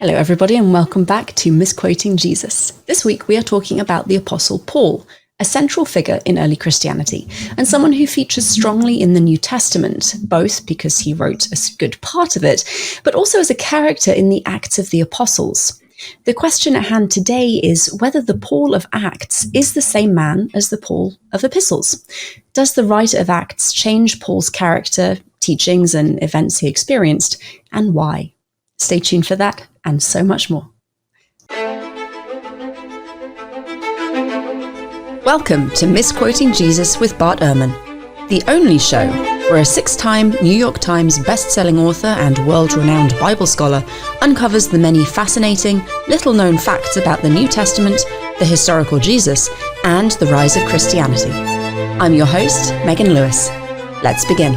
Hello, everybody, and welcome back to Misquoting Jesus. This week, we are talking about the Apostle Paul, a central figure in early Christianity, and someone who features strongly in the New Testament, both because he wrote a good part of it, but also as a character in the Acts of the Apostles. The question at hand today is whether the Paul of Acts is the same man as the Paul of Epistles. Does the writer of Acts change Paul's character, teachings, and events he experienced, and why? Stay tuned for that and so much more. Welcome to Misquoting Jesus with Bart Ehrman, the only show where a 6-time New York Times best-selling author and world-renowned Bible scholar uncovers the many fascinating, little-known facts about the New Testament, the historical Jesus, and the rise of Christianity. I'm your host, Megan Lewis. Let's begin.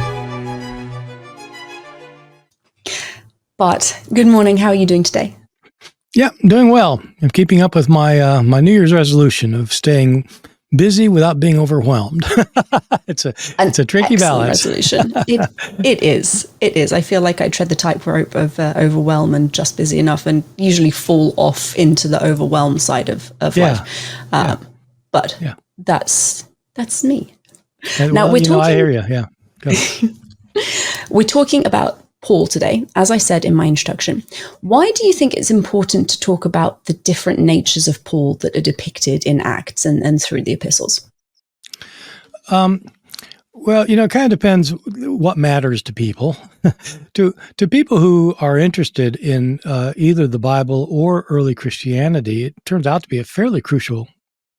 Bart, good morning. How are you doing today? Yeah, doing well. I'm keeping up with my my New Year's resolution of staying busy without being overwhelmed. It's a tricky balance. Resolution. It is. I feel like I tread the tightrope of overwhelm and just busy enough, and usually fall off into the overwhelm side of life. But that's me. Now we're talking. I hear you. Yeah. Go. We're talking about Paul today, as I said in my introduction. Why do you think it's important to talk about the different natures of Paul that are depicted in Acts and through the epistles? Well, it kind of depends what matters to people. To people who are interested in either the Bible or early Christianity, it turns out to be a fairly crucial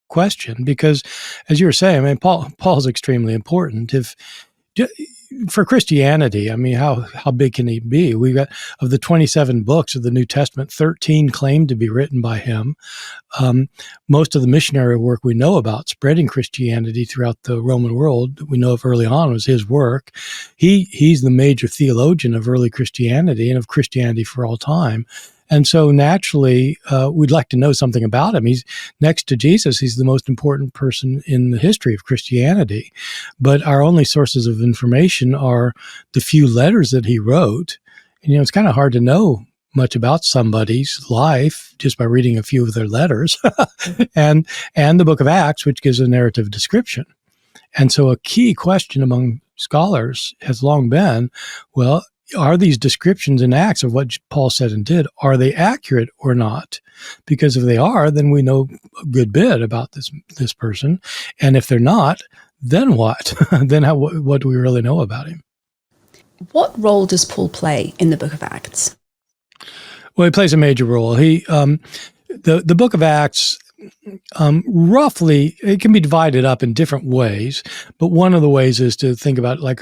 question because, as you were saying, Paul's extremely important. For Christianity, how big can he be? We've got, of the 27 books of the New Testament, 13 claim to be written by him. Most of the missionary work we know about spreading Christianity throughout the Roman world that we know of early on was his work. He's the major theologian of early Christianity and of Christianity for all time. And so naturally, we'd like to know something about him. He's next to Jesus. He's the most important person in the history of Christianity. But our only sources of information are the few letters that he wrote. And, it's kind of hard to know much about somebody's life just by reading a few of their letters and the book of Acts, which gives a narrative description. And so a key question among scholars has long been, well, are these descriptions in Acts of what Paul said and did, are they accurate or not? Because if they are, then we know a good bit about this person. And if they're not, then what? Then what do we really know about him? What role does Paul play in the book of Acts? Well, he plays a major role. The book of Acts, roughly, it can be divided up in different ways, but one of the ways is to think about like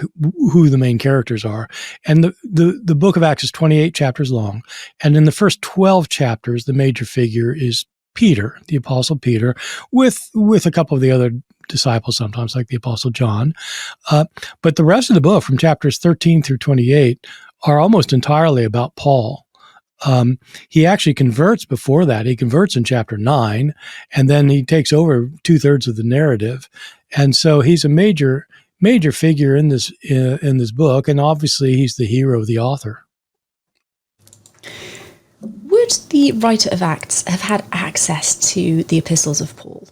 who the main characters are. And the book of Acts is 28 chapters long, and in the first 12 chapters, the major figure is Peter, the Apostle Peter, with a couple of the other disciples sometimes, like the Apostle John. But the rest of the book, from chapters 13 through 28, are almost entirely about Paul. He actually converts before that. He converts in chapter 9, and then he takes over 2/3 of the narrative. And so he's a major figure in this book, and obviously he's the hero, the author. Would the writer of Acts have had access to the epistles of Paul?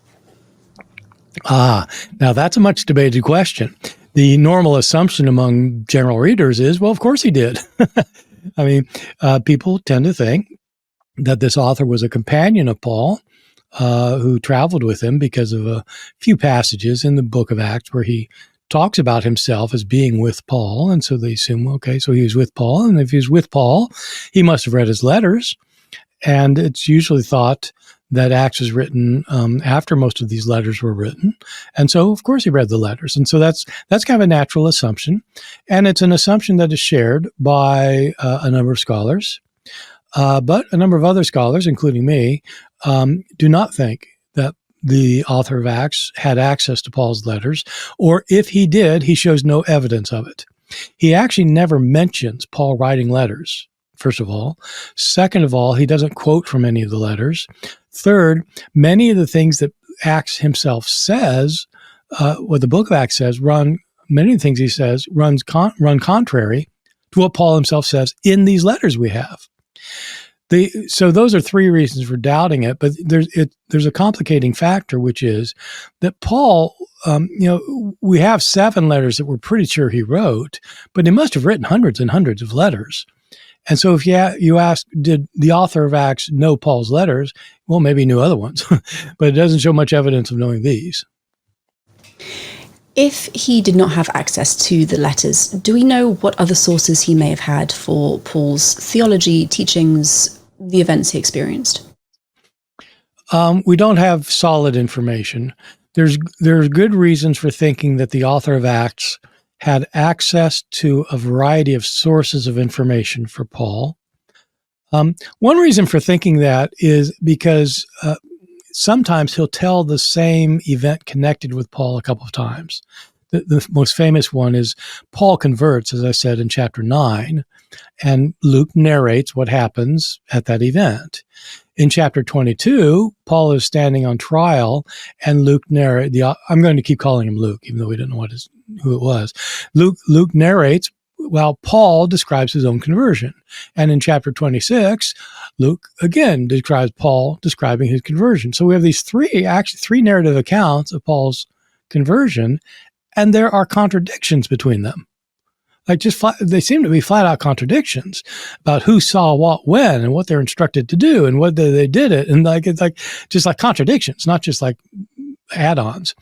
Now that's a much debated question. The normal assumption among general readers is, well, of course he did. People tend to think that this author was a companion of Paul, who traveled with him because of a few passages in the book of Acts where he talks about himself as being with Paul. And so they assume, okay, so he was with Paul. And if he was with Paul, he must have read his letters. And it's usually thought that Acts was written after most of these letters were written. And so, of course, he read the letters. And so that's kind of a natural assumption. And it's an assumption that is shared by a number of scholars. But a number of other scholars, including me, do not think that the author of Acts had access to Paul's letters, or if he did, he shows no evidence of it. He actually never mentions Paul writing letters, first of all. Second of all, he doesn't quote from any of the letters. Third, many of the things that Acts himself says, what the book of Acts says, many of the things he says run contrary to what Paul himself says in these letters we have. So those are three reasons for doubting it, but there's a complicating factor, which is that Paul, we have 7 letters that we're pretty sure he wrote, but he must have written hundreds and hundreds of letters. And so if you ask, did the author of Acts know Paul's letters? Well, maybe he knew other ones, but it doesn't show much evidence of knowing these. If he did not have access to the letters, do we know what other sources he may have had for Paul's theology, teachings, the events he experienced? We don't have solid information. There's good reasons for thinking that the author of Acts had access to a variety of sources of information for Paul. One reason for thinking that is because sometimes he'll tell the same event connected with Paul a couple of times. The most famous one is Paul converts, as I said, in chapter 9, and Luke narrates what happens at that event. In chapter 22, Paul is standing on trial, and Luke narrates. I'm going to keep calling him Luke, even though we don't know who it was. Luke narrates while Paul describes his own conversion. And in chapter 26, Luke again describes Paul describing his conversion. So we have these three narrative accounts of Paul's conversion, and there are contradictions between them. They seem to be flat out contradictions about who saw what when and what they're instructed to do and whether they did it. And it's just like contradictions, not just like add-ons.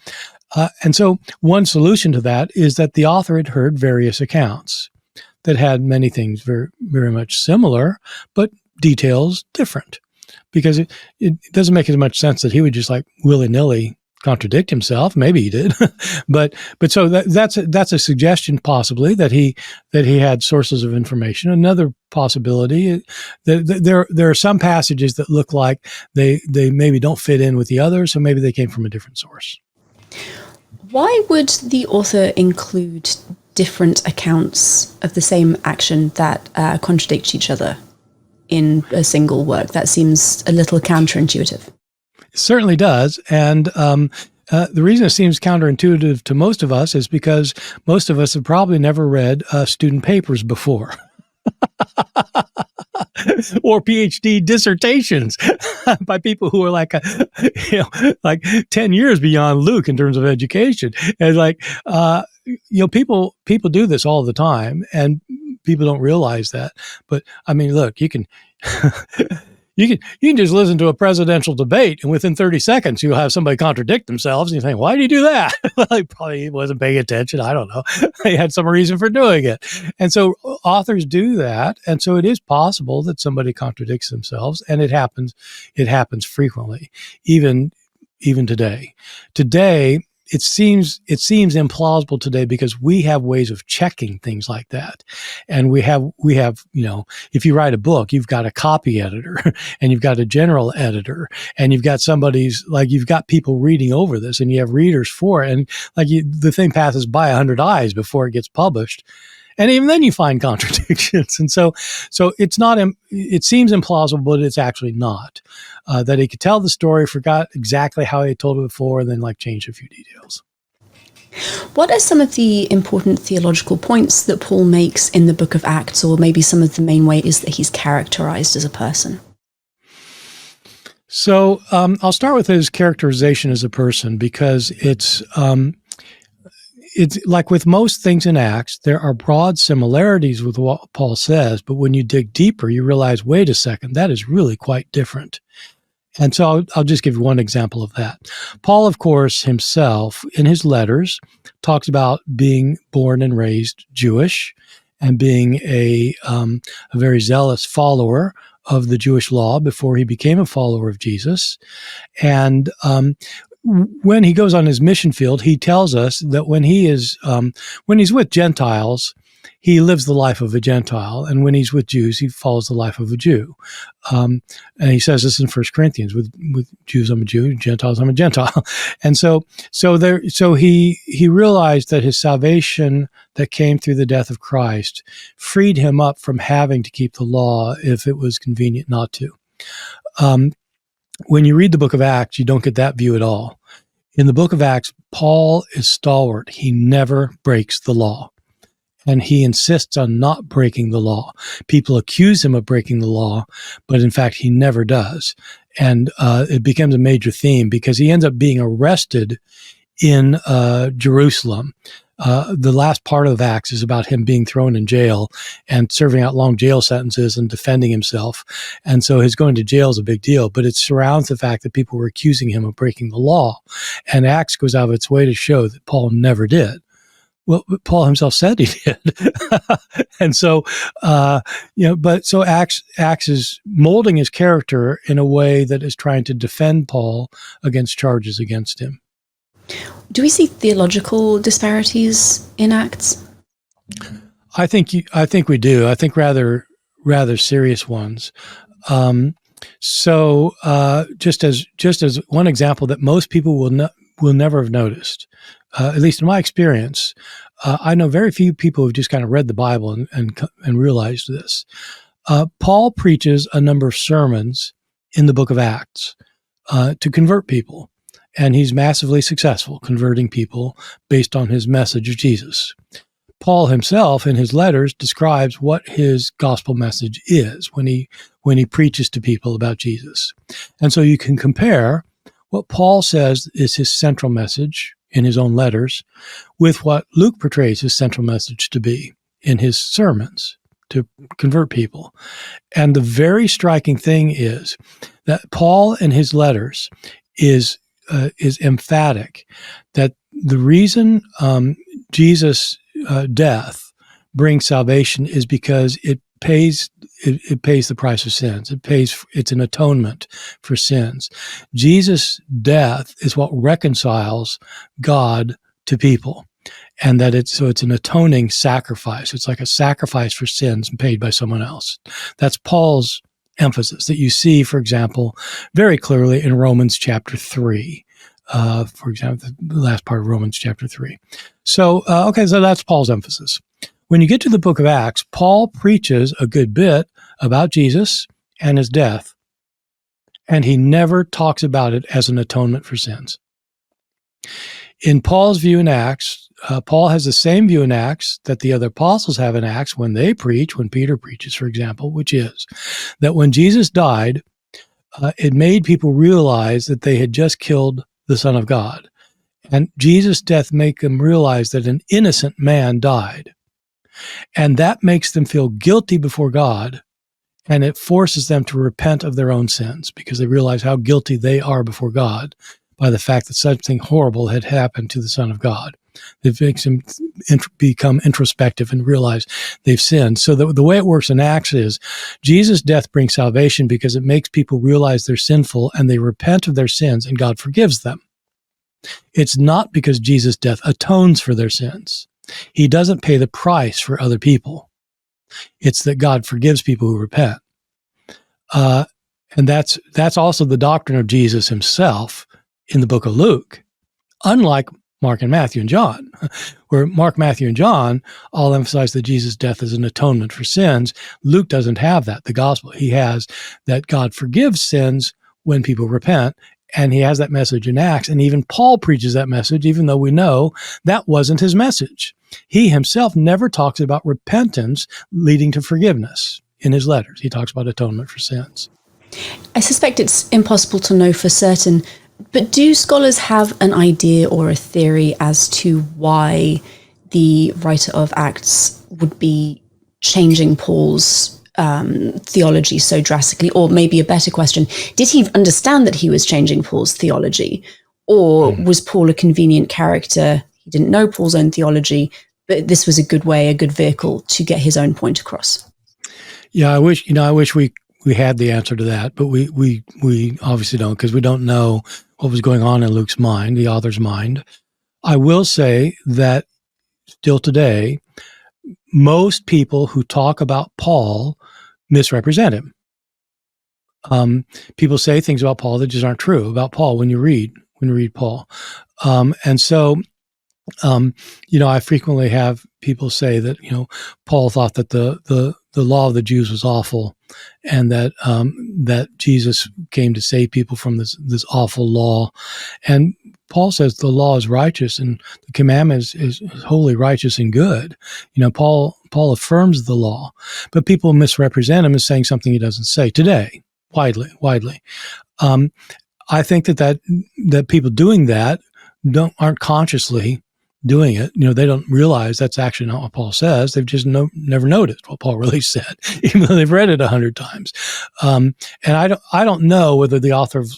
And so one solution to that is that the author had heard various accounts that had many things very, very much similar, but details different. Because it doesn't make as much sense that he would just like willy-nilly contradict himself. Maybe he did, but so that's a suggestion possibly that he had sources of information. Another possibility that there are some passages that look like they maybe don't fit in with the others, so maybe they came from a different source. Why would the author include different accounts of the same action that contradict each other in a single work? That seems a little counterintuitive. It certainly does. And the reason it seems counterintuitive to most of us is because most of us have probably never read student papers before. Or PhD dissertations by people who are like 10 years beyond Luke in terms of education. And people do this all the time, and people don't realize that. But I mean, look, you can you can just listen to a presidential debate, and within 30 seconds, you'll have somebody contradict themselves, and you think, why did he do that? Well, he probably wasn't paying attention. I don't know. He had some reason for doing it. And so authors do that. And so it is possible that somebody contradicts themselves, and it happens frequently, even today. Today, it seems implausible today because we have ways of checking things like that. And we have, if you write a book, you've got a copy editor and you've got a general editor and you've got you've got people reading over this and you have readers for it. And the thing passes by 100 eyes before it gets published. And even then you find contradictions. And so it's not, it seems implausible, but it's actually not. That he could tell the story, forgot exactly how he told it before, and then changed a few details. What are some of the important theological points that Paul makes in the book of Acts, or maybe some of the main ways that he's characterized as a person? So I'll start with his characterization as a person, because it's like with most things in Acts, there are broad similarities with what Paul says, but when you dig deeper, you realize, wait a second, that is really quite different. And so I'll just give you one example of that. Paul, of course, himself, in his letters, talks about being born and raised Jewish and being a very zealous follower of the Jewish law before he became a follower of Jesus. And when he goes on his mission field, he tells us that when he's with Gentiles, he lives the life of a Gentile, and when he's with Jews, he follows the life of a Jew. And he says this in 1 Corinthians: with Jews I'm a Jew, Gentiles I'm a Gentile. And so he realized that his salvation that came through the death of Christ freed him up from having to keep the law if it was convenient not to. When you read the book of Acts, you don't get that view at all. In the book of Acts, Paul is stalwart. He never breaks the law. and he insists on not breaking the law. People accuse him of breaking the law, but in fact, he never does. And it becomes a major theme because he ends up being arrested in Jerusalem. The last part of Acts is about him being thrown in jail and serving out long jail sentences and defending himself. And so his going to jail is a big deal, but it surrounds the fact that people were accusing him of breaking the law. And Acts goes out of its way to show that Paul never did. Well, Paul himself said he did. And so, but so Acts is molding his character in a way that is trying to defend Paul against charges against him. Do we see theological disparities in Acts? I think we do. I think rather serious ones. Just as one example that most people will never have noticed, at least in my experience, I know very few people who've just kind of read the Bible and realized this. Paul preaches a number of sermons in the book of Acts to convert people. And he's massively successful converting people based on his message of Jesus. Paul himself, in his letters, describes what his gospel message is when he preaches to people about Jesus. And so you can compare what Paul says is his central message in his own letters with what Luke portrays his central message to be in his sermons to convert people. And the very striking thing is that Paul in his letters is emphatic that the reason Jesus' death brings salvation is because it pays the price of sins. It's an atonement for sins. Jesus' death is what reconciles God to people, and that it's an atoning sacrifice. It's like a sacrifice for sins paid by someone else. That's Paul's emphasis that you see, for example, very clearly in Romans chapter 3. For example, the last part of Romans chapter 3. So that's Paul's emphasis. When you get to the book of Acts, Paul preaches a good bit about Jesus and his death, and he never talks about it as an atonement for sins. In Paul's view in Acts, Paul has the same view in Acts that the other apostles have in Acts when they preach, when Peter preaches, for example, which is that when Jesus died, it made people realize that they had just killed the Son of God. And Jesus' death made them realize that an innocent man died. And that makes them feel guilty before God, and it forces them to repent of their own sins because they realize how guilty they are before God by the fact that something horrible had happened to the Son of God. It makes them become introspective and realize they've sinned. So the way it works in Acts is Jesus' death brings salvation because it makes people realize they're sinful and they repent of their sins and God forgives them. It's not because Jesus' death atones for their sins. He doesn't pay the price for other people. It's that God forgives people who repent. And that's also the doctrine of Jesus himself in the book of Luke, unlike Mark and Matthew and John, where Mark, Matthew, and John all emphasize that Jesus' death is an atonement for sins. Luke doesn't have that, the gospel. He has that God forgives sins when people repent, and he has that message in Acts. And even Paul preaches that message, even though we know that wasn't his message. He himself never talks about repentance leading to forgiveness in his letters. He talks about atonement for sins. I suspect it's impossible to know for certain, but do scholars have an idea or a theory as to why the writer of Acts would be changing Paul's theology so drastically? Or maybe a better question, did he understand that he was changing Paul's theology? Or was Paul a convenient character? He didn't know Paul's own theology, but this was a good way, a good vehicle to get his own point across. Yeah, I wish we had the answer to that, but we obviously don't, because we don't know what was going on in Luke's mind, the author's mind. I will say that still today, most people who talk about Paul misrepresent him. People say things about Paul that just aren't true about Paul when you read Paul. And so I frequently have people say that, Paul thought that the law of the Jews was awful, and that Jesus came to save people from this awful law. And Paul says the law is righteous, and the commandment is holy, righteous, and good. Paul affirms the law, but people misrepresent him as saying something he doesn't say today, widely. I think that people doing that aren't consciously doing it. They don't realize that's actually not what Paul says. They've just never noticed what Paul really said, even though they've read it 100 times. And I don't know whether the author of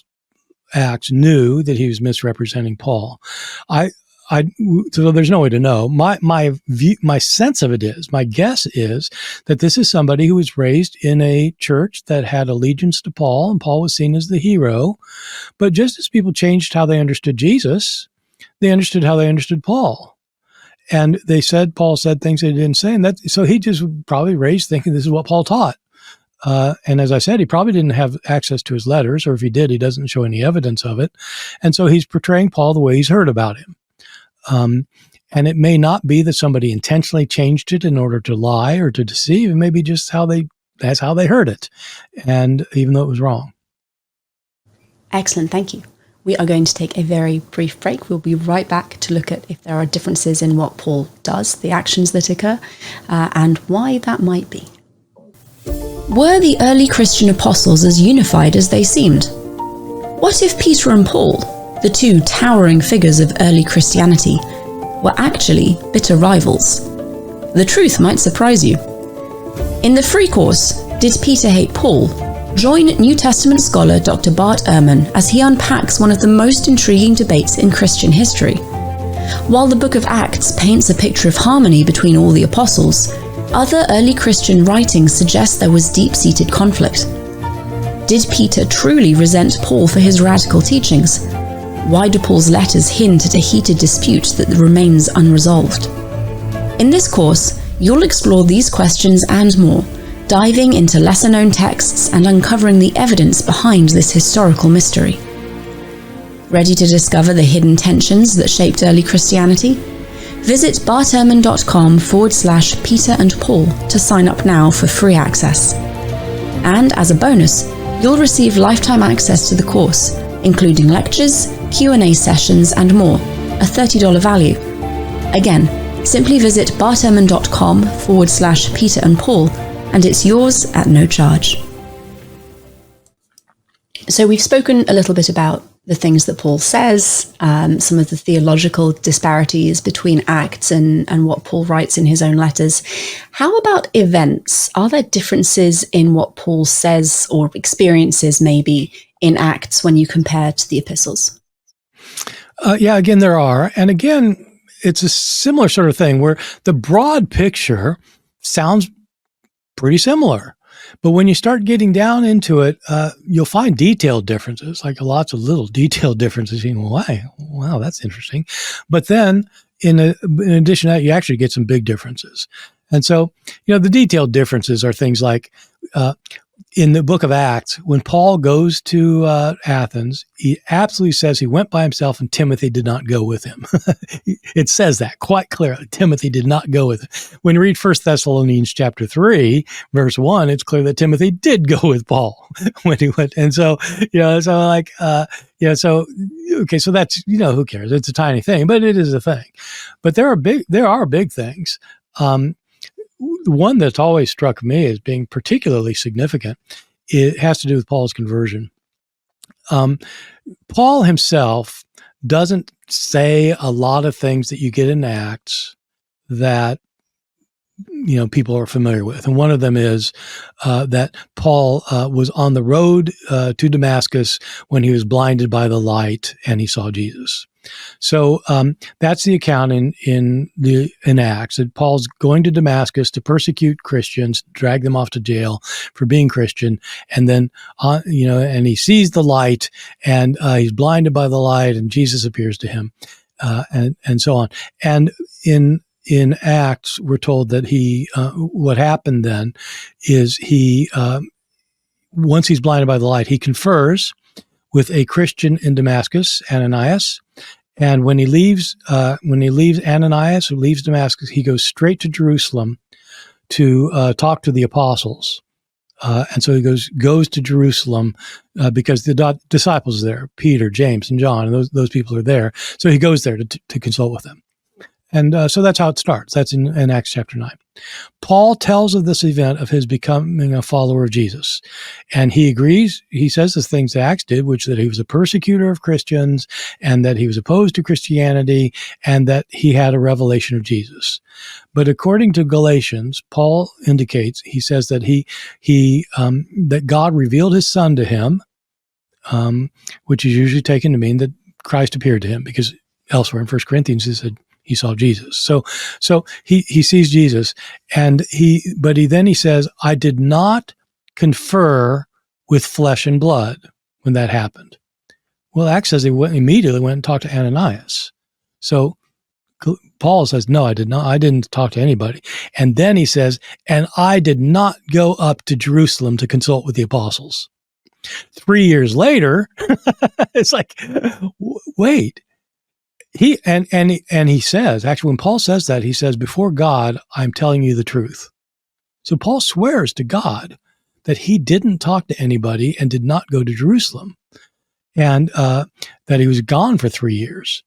Acts knew that he was misrepresenting Paul. So there's no way to know. My view, my sense of it is, my guess is that this is somebody who was raised in a church that had allegiance to Paul, and Paul was seen as the hero. But just as people changed how they understood Jesus, they understood how they understood Paul. And Paul said things they didn't say. And so he just probably raised thinking this is what Paul taught. And as I said, he probably didn't have access to his letters, or if he did, he doesn't show any evidence of it. And so he's portraying Paul the way he's heard about him. And it may not be that somebody intentionally changed it in order to lie or to deceive. It may be just that's how they heard it. And even though it was wrong. Excellent. Thank you. We are going to take a very brief break. We'll be right back to look at if there are differences in what Paul does, the actions that occur, and why that might be. Were the early Christian apostles as unified as they seemed? What if Peter and Paul, the two towering figures of early Christianity, were actually bitter rivals? The truth might surprise you. In the free course, Did Peter Hate Paul? Join New Testament scholar Dr. Bart Ehrman as he unpacks one of the most intriguing debates in Christian history. While the book of Acts paints a picture of harmony between all the apostles, other early Christian writings suggest there was deep-seated conflict. Did Peter truly resent Paul for his radical teachings? Why do Paul's letters hint at a heated dispute that remains unresolved? In this course, you'll explore these questions and more, diving into lesser-known texts and uncovering the evidence behind this historical mystery. Ready to discover the hidden tensions that shaped early Christianity? Visit barterman.com/Peter and Paul to sign up now for free access. And as a bonus, you'll receive lifetime access to the course, including lectures, Q&A sessions, and more, a $30 value. Again, simply visit barterman.com/Peter and Paul, and it's yours at no charge. So we've spoken a little bit about the things that Paul says, some of the theological disparities between Acts and what Paul writes in his own letters. How about events? Are there differences in what Paul says or experiences maybe in Acts when you compare to the epistles? Yeah, again, there are. And again, it's a similar sort of thing where the broad picture sounds pretty similar. But when you start getting down into it, you'll find detailed differences, like lots of little detailed differences. You know, why? Wow, that's interesting. But then, in addition to that, you actually get some big differences. And so, the detailed differences are things like in the book of Acts, when Paul goes to Athens, he absolutely says he went by himself and Timothy did not go with him. It says that quite clearly. Timothy did not go with him. When you read 1 Thessalonians chapter 3, verse 1, it's clear that Timothy did go with Paul when he went. And so, okay, so that's, who cares? It's a tiny thing, but it is a thing. But there are big things. The one that's always struck me as being particularly significant, it has to do with Paul's conversion. Paul himself doesn't say a lot of things that you get in Acts that people are familiar with. And one of them is that Paul was on the road to Damascus when he was blinded by the light and he saw Jesus. So that's the account in Acts, that Paul's going to Damascus to persecute Christians, drag them off to jail for being Christian, and then and he sees the light, and he's blinded by the light, and Jesus appears to him, and so on. And in Acts, we're told that what happened then is once he's blinded by the light, he confers with a Christian in Damascus, Ananias, And when he leaves Ananias, who leaves Damascus, he goes straight to Jerusalem to talk to the apostles. And so he goes to Jerusalem because the disciples are there, Peter, James, and John, and those people are there. So he goes there to consult with them. And so that's how it starts. That's in Acts chapter 9. Paul tells of this event of his becoming a follower of Jesus. And he agrees, he says the things that Acts did, which that he was a persecutor of Christians and that he was opposed to Christianity and that he had a revelation of Jesus. But according to Galatians, Paul indicates, he says that that God revealed his son to him, which is usually taken to mean that Christ appeared to him, because elsewhere in 1 Corinthians he said he saw Jesus. So he sees Jesus, but he says, I did not confer with flesh and blood when that happened. Well, Acts says he immediately went and talked to Ananias. So Paul says, no, I did not. I didn't talk to anybody. And then he says, and I did not go up to Jerusalem to consult with the apostles. 3 years later, it's like, wait. He says, actually, when Paul says that, he says, before God, I'm telling you the truth. So Paul swears to God that he didn't talk to anybody and did not go to Jerusalem, and that he was gone for 3 years.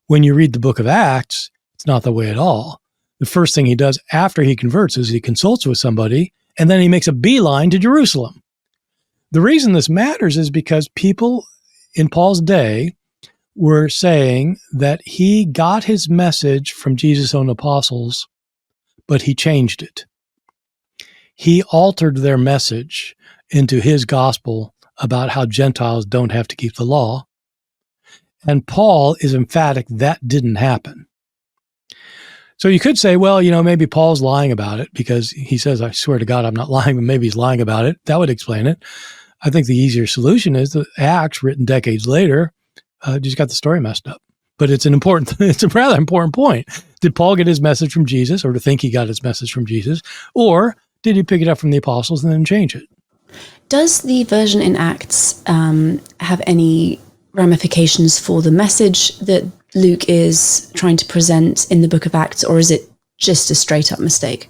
When you read the book of Acts, it's not the way at all. The first thing he does after he converts is he consults with somebody, and then he makes a beeline to Jerusalem. The reason this matters is because people in Paul's day were saying that he got his message from Jesus' own apostles, but he changed it. He altered their message into his gospel about how Gentiles don't have to keep the law. And Paul is emphatic that didn't happen. So you could say, well, maybe Paul's lying about it because he says, I swear to God, I'm not lying, but maybe he's lying about it. That would explain it. I think the easier solution is that Acts, written decades later, just got the story messed up. But it's a rather important point. Did Paul get his message from Jesus, or to think he got his message from Jesus, or did he pick it up from the apostles and then change it? Does the version in Acts have any ramifications for the message that Luke is trying to present in the book of Acts, or is it just a straight up mistake?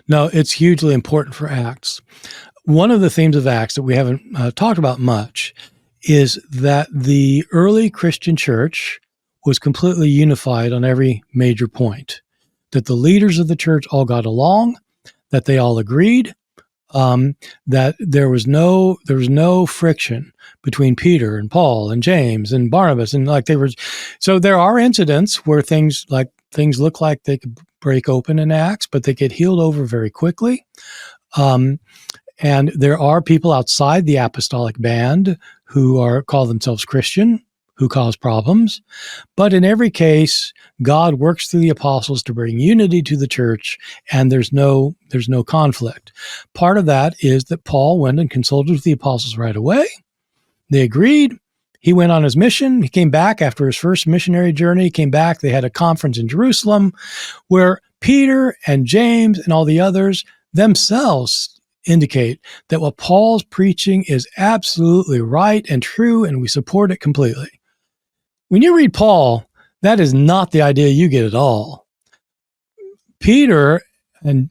No, it's hugely important for Acts. One of the themes of Acts that we haven't talked about much is that the early Christian church was completely unified on every major point, that the leaders of the church all got along, that they all agreed, that there was no friction between Peter and Paul and James and Barnabas, and so there are incidents where things look like they could break open in Acts, but they get healed over very quickly. And there are people outside the apostolic band who call themselves Christian, who cause problems. But in every case, God works through the apostles to bring unity to the church, and there's no conflict. Part of that is that Paul went and consulted with the apostles right away. They agreed. He went on his mission. He came back after his first missionary journey. He came back. They had a conference in Jerusalem where Peter and James and all the others themselves indicate that what Paul's preaching is absolutely right and true, and we support it completely. When you read Paul, that is not the idea you get at all. Peter and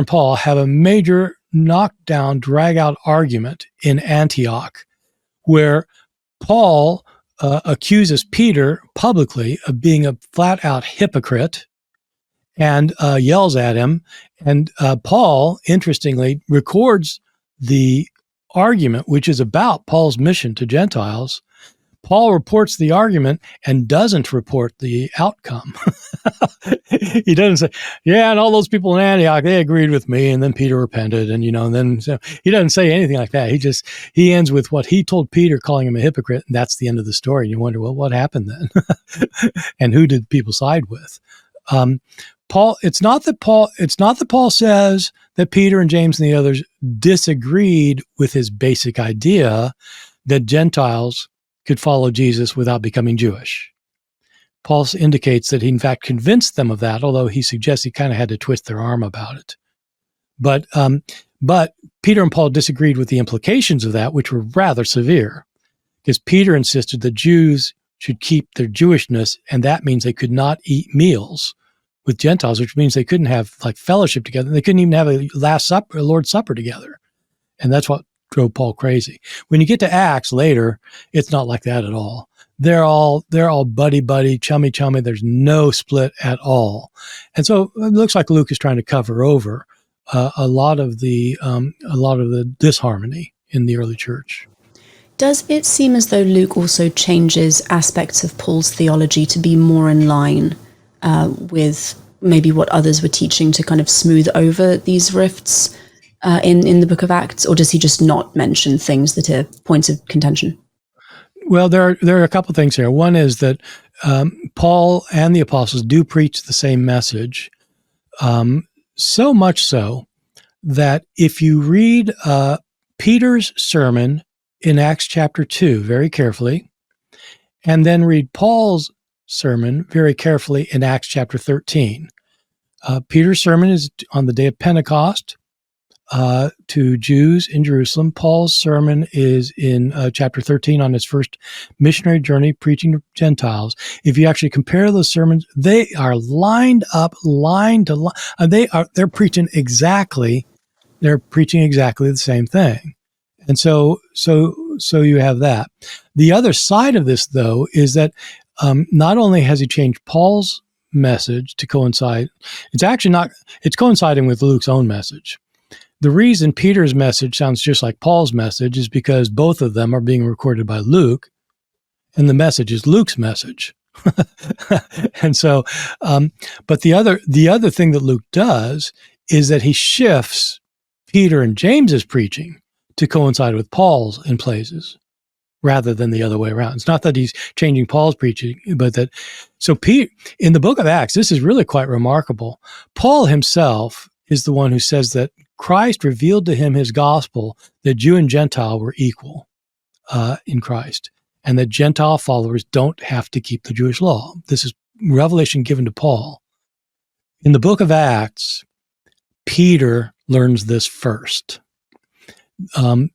Paul have a major knockdown, drag-out argument in Antioch, where Paul accuses Peter publicly of being a flat-out hypocrite and yells at him. And Paul, interestingly, records the argument, which is about Paul's mission to Gentiles. Paul reports the argument and doesn't report the outcome. He doesn't say, yeah, and all those people in Antioch, they agreed with me, and then Peter repented, and so he doesn't say anything like that. He ends with what he told Peter, calling him a hypocrite, and that's the end of the story. And you wonder, well, what happened then? And who did people side with? It's not that Paul says that Peter and James and the others disagreed with his basic idea that Gentiles could follow Jesus without becoming Jewish. Paul indicates that he in fact convinced them of that, although he suggests he kind of had to twist their arm about it. But Peter and Paul disagreed with the implications of that, which were rather severe, because Peter insisted that Jews should keep their Jewishness, and that means they could not eat meals with Gentiles, which means they couldn't have like fellowship together. They couldn't even have a Lord's Supper together. And that's what drove Paul crazy. When you get to Acts later, it's not like that at all. They're all buddy, chummy. There's no split at all. And so it looks like Luke is trying to cover over a lot of the disharmony in the early church. Does it seem as though Luke also changes aspects of Paul's theology to be more in line with maybe what others were teaching to kind of smooth over these rifts in the book of Acts, or does he just not mention things that are points of contention? Well, there are a couple things here. One is that Paul and the apostles do preach the same message, so much so that if you read Peter's sermon in Acts chapter 2 very carefully, and then read Paul's sermon very carefully in Acts chapter 13. Peter's sermon is on the day of Pentecost to Jews in Jerusalem. Paul's sermon is in chapter 13 on his first missionary journey preaching to Gentiles. If you actually compare those sermons, they are lined up, line to line. They're preaching exactly the same thing. And so you have that. The other side of this, though, is that not only has he changed Paul's message to coincide, it's coinciding with Luke's own message. The reason Peter's message sounds just like Paul's message is because both of them are being recorded by Luke, and the message is Luke's message. And so, but the other thing that Luke does is that he shifts Peter and James's preaching to coincide with Paul's in places, rather than the other way around. It's not that he's changing Paul's preaching, but that, so in the book of Acts, this is really quite remarkable. Paul himself is the one who says that Christ revealed to him his gospel, that Jew and Gentile were equal in Christ, and that Gentile followers don't have to keep the Jewish law. This is revelation given to Paul. In the book of Acts, Peter learns this first.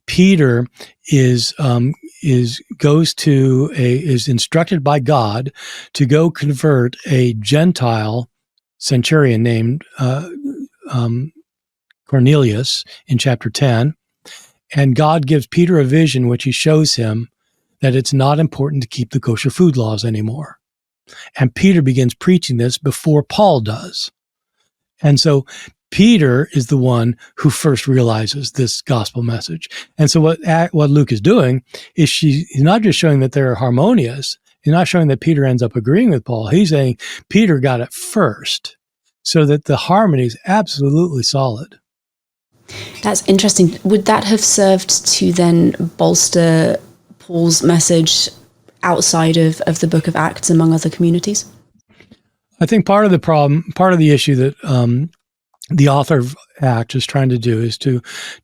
Peter is instructed by God to go convert a Gentile centurion named Cornelius in chapter 10, and God gives Peter a vision which he shows him that it's not important to keep the kosher food laws anymore. And Peter begins preaching this before Paul does. And so Peter is the one who first realizes this gospel message. And so what Luke is doing is he's not just showing that they're harmonious. He's not showing that Peter ends up agreeing with Paul. He's saying Peter got it first, so that the harmony is absolutely solid. That's interesting. Would that have served to then bolster Paul's message outside of the book of Acts among other communities? I think part of the issue that the author of Acts is trying to do is to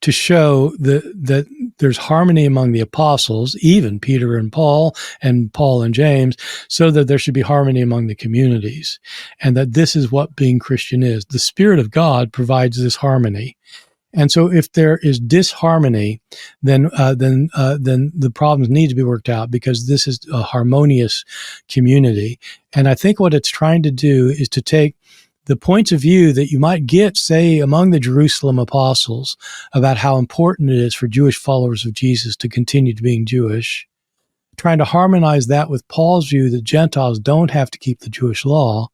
show that there's harmony among the apostles, even Peter and Paul and James, so that there should be harmony among the communities, and that this is what being Christian is. The Spirit of God provides this harmony. And so if there is disharmony, then the problems need to be worked out, because this is a harmonious community. And I think what it's trying to do is to take the points of view that you might get, say, among the Jerusalem apostles about how important it is for Jewish followers of Jesus to continue to being Jewish, trying to harmonize that with Paul's view that Gentiles don't have to keep the Jewish law,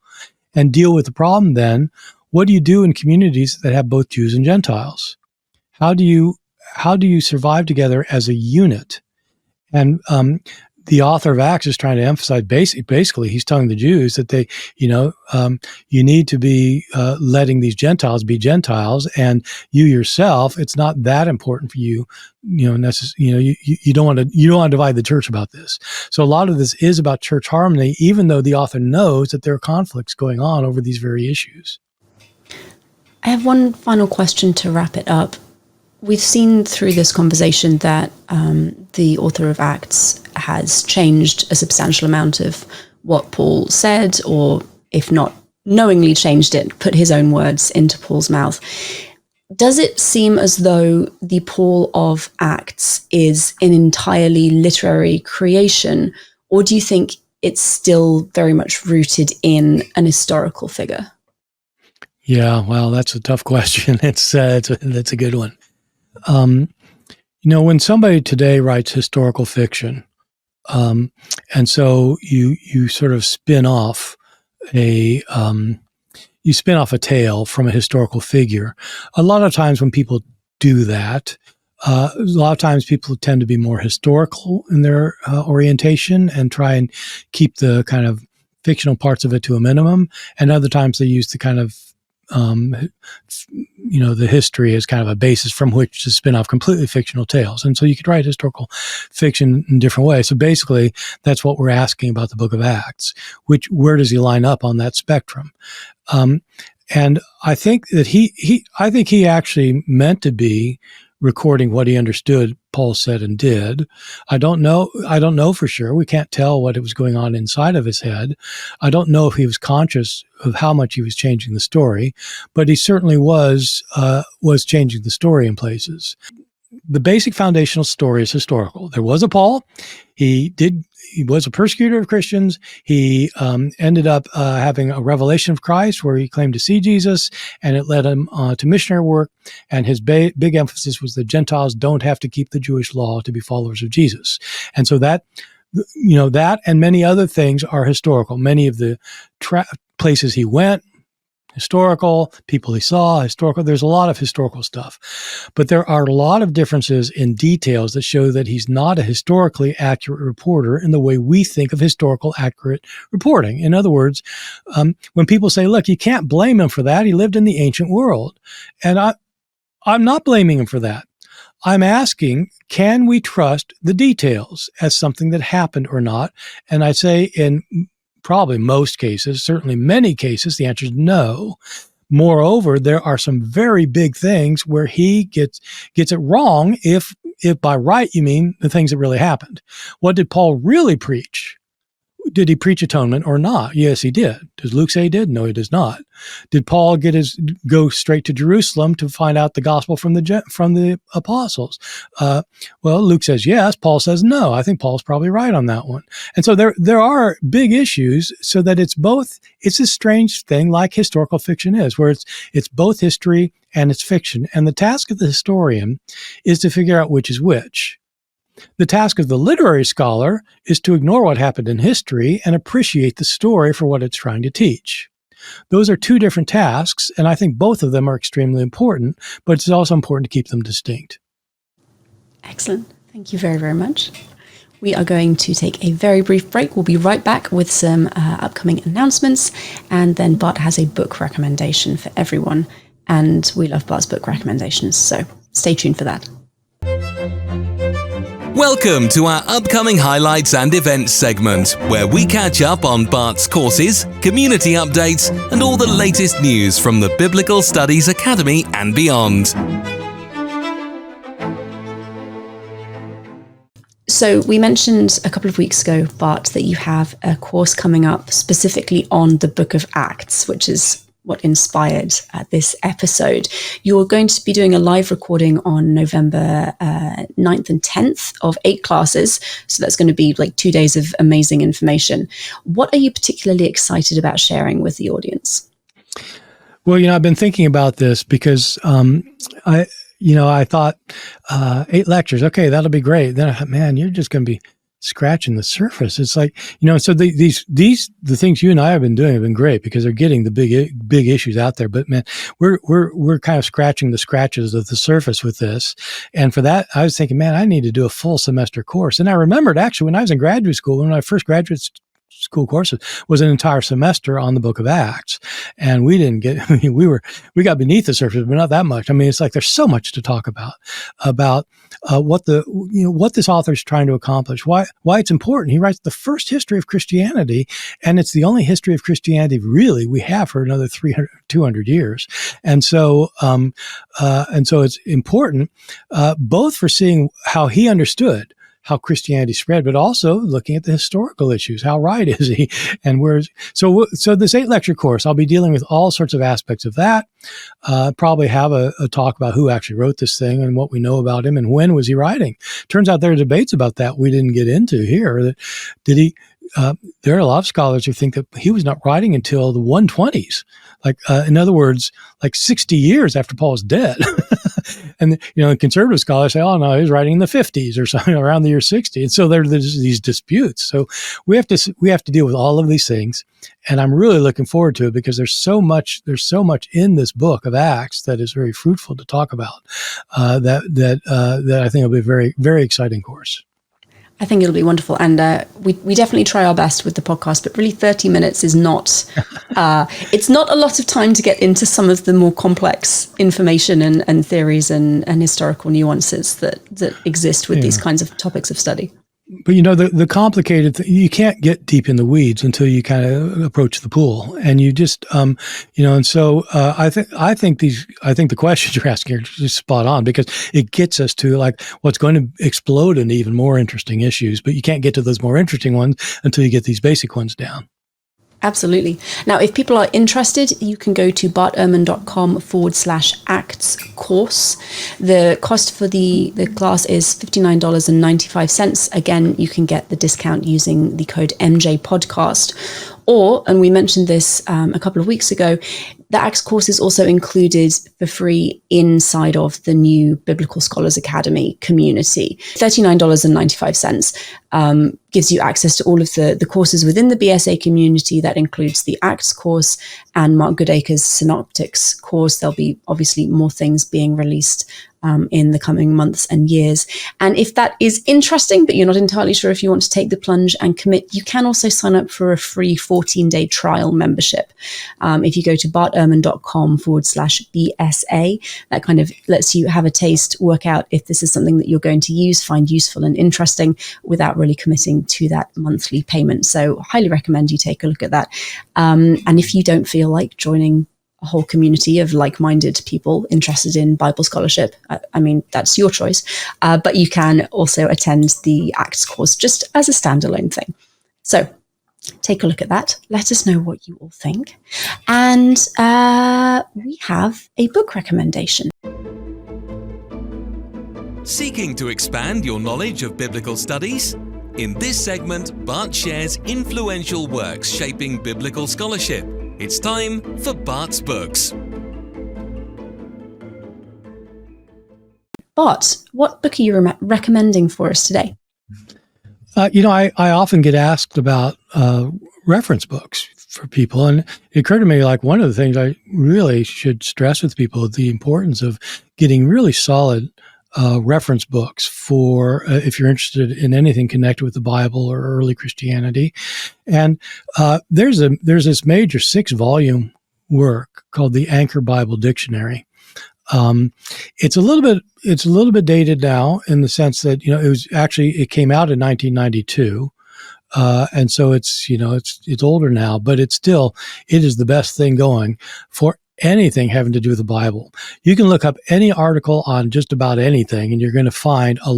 and deal with the problem then. What do you do in communities that have both Jews and Gentiles? How do you survive together as a unit? And the author of Acts is trying to emphasize, basically, he's telling the Jews that they, you need to be letting these Gentiles be Gentiles, and you yourself, it's not that important for you. You don't want to divide the church about this. So a lot of this is about church harmony, even though the author knows that there are conflicts going on over these very issues. I have one final question to wrap it up. We've seen through this conversation that the author of Acts has changed a substantial amount of what Paul said, or if not knowingly changed it, put his own words into Paul's mouth. Does it seem as though the Paul of Acts is an entirely literary creation, or do you think it's still very much rooted in an historical figure? Yeah, well, that's a tough question. That's a good one. When somebody today writes historical fiction, and so you sort of spin off a tale from a historical figure. A lot of times when people do that, a lot of times people tend to be more historical in their orientation and try and keep the kind of fictional parts of it to a minimum. And other times they use the kind of the history as kind of a basis from which to spin off completely fictional tales. And so you could write historical fiction in different ways. So basically, that's what we're asking about the Book of Acts. Where does he line up on that spectrum? And I think that he actually meant to be recording what he understood Paul said and did. I don't know for sure. We can't tell what was going on inside of his head. I don't know if he was conscious of how much he was changing the story, but he certainly was changing the story in places. The basic foundational story is historical. There was a Paul. He was a persecutor of Christians. He ended up having a revelation of Christ where he claimed to see Jesus, and it led him to missionary work. And his big emphasis was that Gentiles don't have to keep the Jewish law to be followers of Jesus. And so that and many other things are historical. Many of the places he went, historical, people he saw, historical. There's a lot of historical stuff. But there are a lot of differences in details that show that he's not a historically accurate reporter in the way we think of historical accurate reporting. In other words, when people say, look, you can't blame him for that. He lived in the ancient world. And I'm not blaming him for that. I'm asking, can we trust the details as something that happened or not? And I say in probably most cases, certainly many cases, the answer is no. Moreover, there are some very big things where he gets it wrong if by right you mean the things that really happened. What did Paul really preach? Did he preach atonement or not? Yes, he did. Does Luke say he did? No, he does not. Did Paul go straight to Jerusalem to find out the gospel from the apostles? Well, Luke says yes. Paul says no. I think Paul's probably right on that one. And so there are big issues, so that it's a strange thing like historical fiction is, where it's both history and it's fiction. And the task of the historian is to figure out which is which. The task of the literary scholar is to ignore what happened in history and appreciate the story for what it's trying to teach. Those are two different tasks, and I think both of them are extremely important, but it's also important to keep them distinct. Excellent. Thank you very, very much. We are going to take a very brief break. We'll be right back with some upcoming announcements, and then Bart has a book recommendation for everyone, and we love Bart's book recommendations, so stay tuned for that. Welcome to our upcoming highlights and events segment, where we catch up on Bart's courses, community updates, and all the latest news from the Biblical Studies Academy and beyond. So we mentioned a couple of weeks ago, Bart, that you have a course coming up specifically on the Book of Acts, which is what inspired this episode. You're going to be doing a live recording on November 9th and 10th of 8 classes. So that's going to be like 2 days of amazing information. What are you particularly excited about sharing with the audience? Well, I've been thinking about this because I thought 8 lectures. Okay, that'll be great. Then I thought, man, you're just going to be scratching the surface. It's like, so the things you and I have been doing have been great because they're getting the big issues out there. But man, we're kind of scratching the scratches of the surface with this. And for that, I was thinking, man, I need to do a full semester course. And I remembered actually when I was in graduate school, one of my first graduate school courses was an entire semester on the Book of Acts, and we got beneath the surface, but not that much. I mean, it's like there's so much to talk about what this author is trying to accomplish, why it's important. He writes the first history of Christianity, and it's the only history of Christianity really we have for another 200 years, and so it's important both for seeing how he understood how Christianity spread, but also looking at the historical issues. How right is he? And so this 8 lecture course, I'll be dealing with all sorts of aspects of that. Probably have a talk about who actually wrote this thing and what we know about him and when was he writing. Turns out there are debates about that we didn't get into here. Did he there are a lot of scholars who think that he was not writing until the 120s. In other words, 60 years after Paul was dead. And, conservative scholars say, oh, no, he was writing in the 50s or something around the year 60. And so there's these disputes. So we have to deal with all of these things. And I'm really looking forward to it because there's so much in this book of Acts that is very fruitful to talk about, that I think will be a very, very exciting course. I think it'll be wonderful. And we definitely try our best with the podcast, but really 30 minutes is not, it's not a lot of time to get into some of the more complex information and theories and historical nuances that exist with these kinds of topics of study. But the complicated thing, you can't get deep in the weeds until you kind of approach the pool, and you just and so I think the questions you're asking are just spot on because it gets us to what's going to explode into even more interesting issues, but you can't get to those more interesting ones until you get these basic ones down. Absolutely. Now, if people are interested, you can go to bartehrman.com/Acts course. The cost for the class is $59.95. Again, you can get the discount using the code MJPodcast. Or, and we mentioned this a couple of weeks ago, the Acts course is also included for free inside of the new Biblical Scholars Academy community. $39.95 gives you access to all of the courses within the BSA community. That includes the Acts course and Mark Goodacre's Synoptics course. There'll be obviously more things being released in the coming months and years. And if that is interesting, but you're not entirely sure if you want to take the plunge and commit, you can also sign up for a free 14-day trial membership. If you go to bartehrman.com/BSA, that kind of lets you have a taste, work out if this is something that you're going to find useful and interesting without really committing to that monthly payment. So highly recommend you take a look at that. And if you don't feel like joining a whole community of like-minded people interested in Bible scholarship, I mean, that's your choice. But you can also attend the Acts course just as a standalone thing. So take a look at that. Let us know what you all think. And we have a book recommendation. Seeking to expand your knowledge of biblical studies? In this segment, Bart shares influential works shaping biblical scholarship. It's time for Bart's Books. Bart, what book are you recommending for us today? I often get asked about reference books for people, and it occurred to me one of the things I really should stress with people is the importance of getting really solid reference books for if you're interested in anything connected with the Bible or early Christianity. And there's this major 6-volume work called the Anchor Bible Dictionary. It's a little bit dated now in the sense that it came out in 1992. And so it's older now, but it is the best thing going for anything having to do with the Bible. You can look up any article on just about anything, and you're going to find a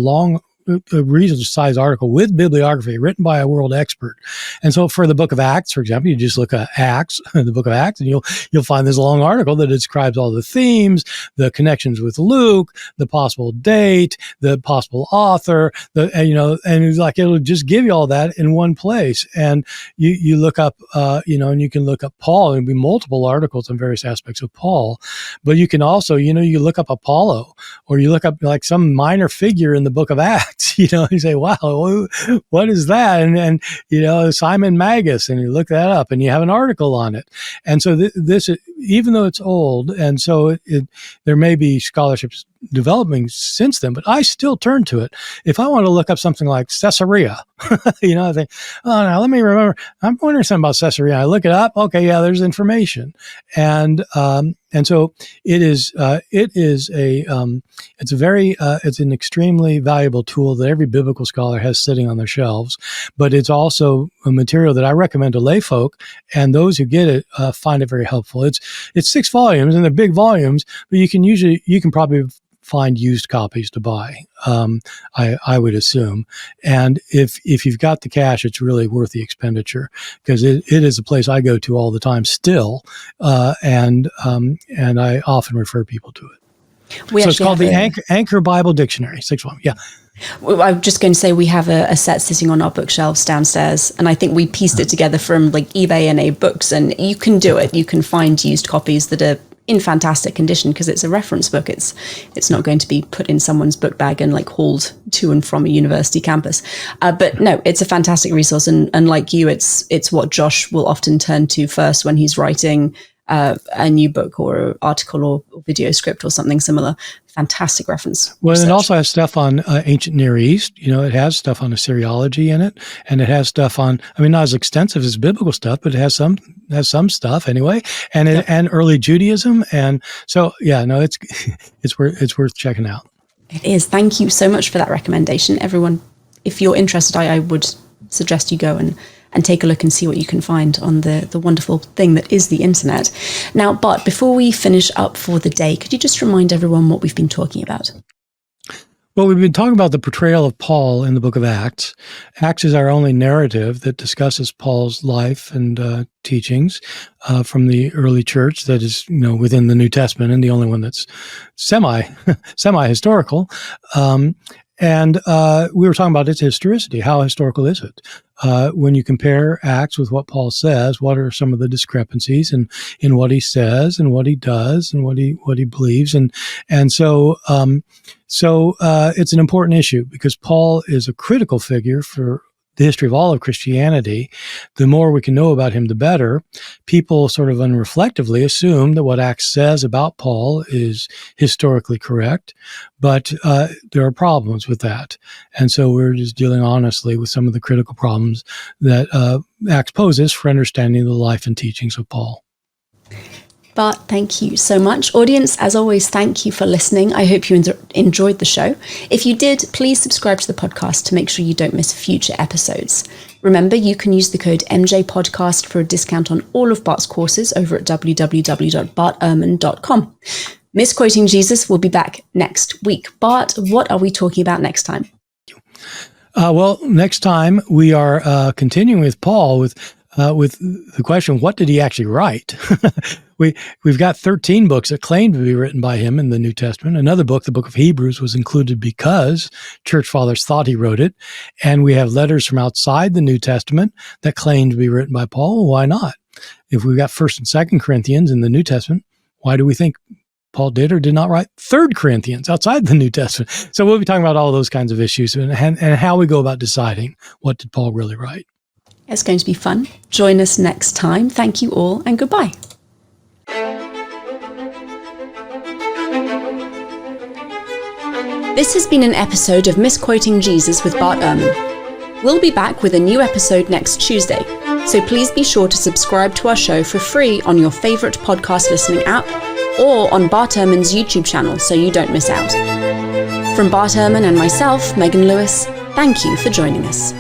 reasonable size article with bibliography written by a world expert. And so for the book of Acts, for example, you just look at Acts, the book of Acts, and you'll find this long article that describes all the themes, the connections with Luke, the possible date, the possible author, and it'll just give you all that in one place. And you look up, and you can look up Paul, and there'll be multiple articles on various aspects of Paul. But you can also, you look up Apollo, or you look up some minor figure in the book of Acts. You say, wow, what is that? And Simon Magus, and you look that up and you have an article on it. And so this, even though it's old, and so there may be scholarships developing since then, but I still turn to it. If I want to look up something like Caesarea, I think, oh, now let me remember, I'm wondering something about Caesarea. I look it up. Okay. Yeah, there's information. And so it's an extremely valuable tool that every biblical scholar has sitting on their shelves, but it's also a material that I recommend to lay folk, and those who get it find it very helpful. It's 6 volumes, and they're big volumes, but you can probably find used copies to buy. I would assume, and if you've got the cash, it's really worth the expenditure because it is a place I go to all the time still, and I often refer people to it. So it's called the Anchor Bible Dictionary, 6th one. Yeah. I'm just going to say we have a set sitting on our bookshelves downstairs, and I think we pieced it together from like eBay and A Books, and you can do it. You can find used copies that are in fantastic condition because it's a reference book. It's not going to be put in someone's book bag and like hauled to and from a university campus. But no, it's a fantastic resource, and like you, it's what Josh will often turn to first when he's writing a new book or article or video script or something similar. Fantastic reference. Well, research. it also has stuff on ancient Near East. It has stuff on Assyriology in it, and it has stuff on, not as extensive as biblical stuff, but it has some stuff anyway, and and early Judaism. And so, it's worth checking out. It is. Thank you so much for that recommendation. Everyone, if you're interested, I would suggest you go and take a look and see what you can find on the wonderful thing that is the internet. Now, Bart, before we finish up for the day, could you just remind everyone what we've been talking about? Well, we've been talking about the portrayal of Paul in the book of Acts. Acts is our only narrative that discusses Paul's life and teachings from the early church that is, within the New Testament, and the only one that's semi-historical. And we were talking about its historicity. How historical is it? When you compare Acts with what Paul says, what are some of the discrepancies in what he says and what he does and what he believes? And so it's an important issue because Paul is a critical figure for the history of all of Christianity. The more we can know about him, the better. People sort of unreflectively assume that what Acts says about Paul is historically correct, but there are problems with that. And so we're just dealing honestly with some of the critical problems that Acts poses for understanding the life and teachings of Paul. Bart, thank you so much. Audience, as always, thank you for listening. I hope you enjoyed the show. If you did, please subscribe to the podcast to make sure you don't miss future episodes. Remember, you can use the code MJPodcast for a discount on all of Bart's courses over at www.bartehrman.com. Misquoting Jesus will be back next week. Bart, what are we talking about next time? Well, next time we are continuing with Paul with the question, what did he actually write? We've got 13 books that claim to be written by him in the New Testament. Another book, the book of Hebrews, was included because church fathers thought he wrote it. And we have letters from outside the New Testament that claim to be written by Paul. Well, why not? If we've got 1st and 2nd Corinthians in the New Testament, why do we think Paul did or did not write 3rd Corinthians outside the New Testament? So we'll be talking about all those kinds of issues and how we go about deciding what did Paul really write. It's going to be fun. Join us next time. Thank you all and goodbye. This has been an episode of Misquoting Jesus with Bart Ehrman. We'll be back with a new episode next Tuesday, so please be sure to subscribe to our show for free on your favorite podcast listening app or on Bart Ehrman's YouTube channel so you don't miss out. From Bart Ehrman and myself, Megan Lewis, thank you for joining us.